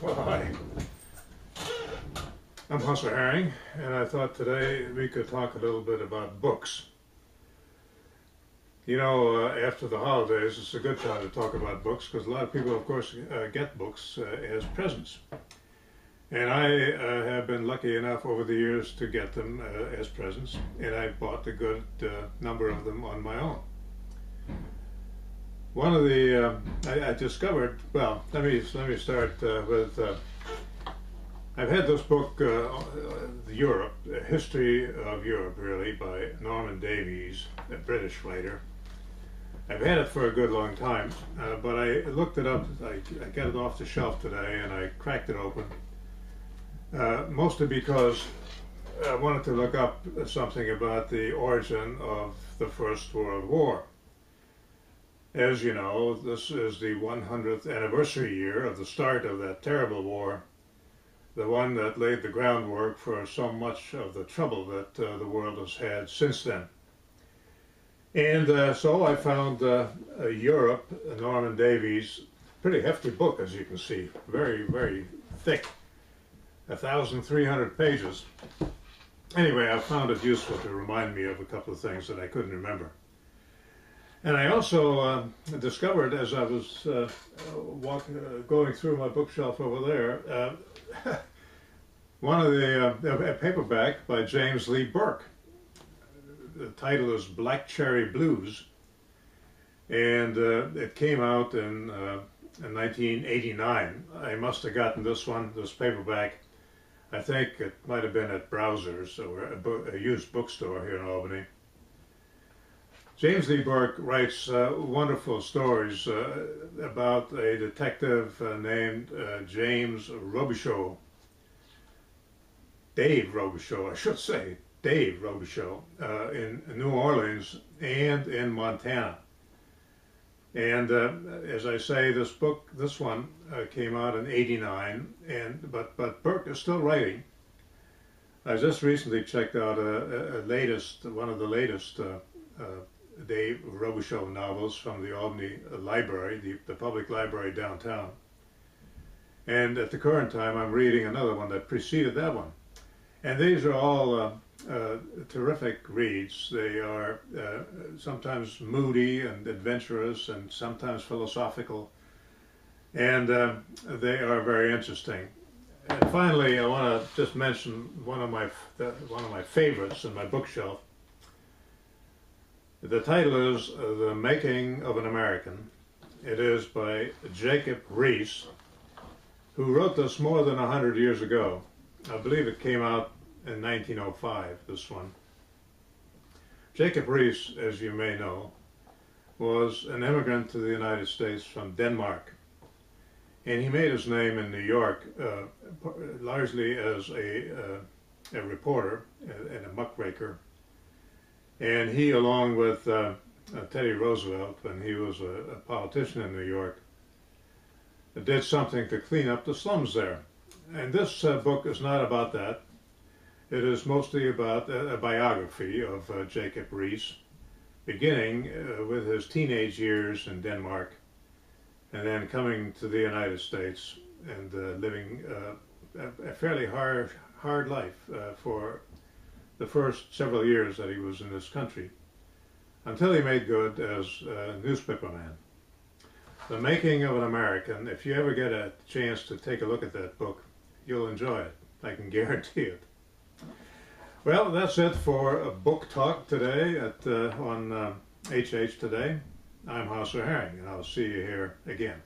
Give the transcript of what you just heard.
Well, hi, I'm Hussar Herring, and I thought today we could talk a little bit about books. You know, after the holidays, it's a good time to talk about books because a lot of people, of course, get books as presents. And I have been lucky enough over the years to get them as presents, and I bought a good number of them on my own. One of the I discovered. Well, let me start with. I've had this book, Europe, a History of Europe, really, by Norman Davies, a British writer. I've had it for a good long time, but I looked it up. I got it off the shelf today, and I cracked it open. Mostly because I wanted to look up something about the origin of the First World War. As you know, this is the 100th anniversary year of the start of that terrible war, the one that laid the groundwork for so much of the trouble that the world has had since then. And so I found Europe, Norman Davies, pretty hefty book, as you can see, very, very thick, 1,300 pages. Anyway, I found it useful to remind me of a couple of things that I couldn't remember. And I also discovered, as I was going through my bookshelf over there, one of a paperback by James Lee Burke. The title is Black Cherry Blues, and it came out in 1989. I must have gotten this paperback. I think it might have been at Browsers, or a used bookstore here in Albany. James Lee Burke writes wonderful stories about a detective named James Robichaux. Dave Robichaux, I should say, Dave Robichaux, in New Orleans and in Montana. And as I say, this one came out in '89, but Burke is still writing. I just recently checked out one of the latest Dave Robichaux novels from the Albany Library, the public library downtown. And at the current time, I'm reading another one that preceded that one. And these are all terrific reads. They are sometimes moody and adventurous and sometimes philosophical, and they are very interesting. And finally, I want to just mention one of my favorites in my bookshelf. The title is The Making of an American. It is by Jacob Riis, who wrote this more than 100 years ago. I believe it came out in 1905, this one. Jacob Riis, as you may know, was an immigrant to the United States from Denmark. And he made his name in New York largely as a reporter and a muckraker. And he, along with Teddy Roosevelt, when he was a politician in New York, did something to clean up the slums there. And this book is not about that. It is mostly about a biography of Jacob Riis, beginning with his teenage years in Denmark, and then coming to the United States and living a fairly hard life for the first several years that he was in this country, until he made good as a newspaperman. The Making of an American, if you ever get a chance to take a look at that book, you'll enjoy it. I can guarantee it. Well, that's it for a book talk today on HH Today. I'm Hussar Herring, and I'll see you here again.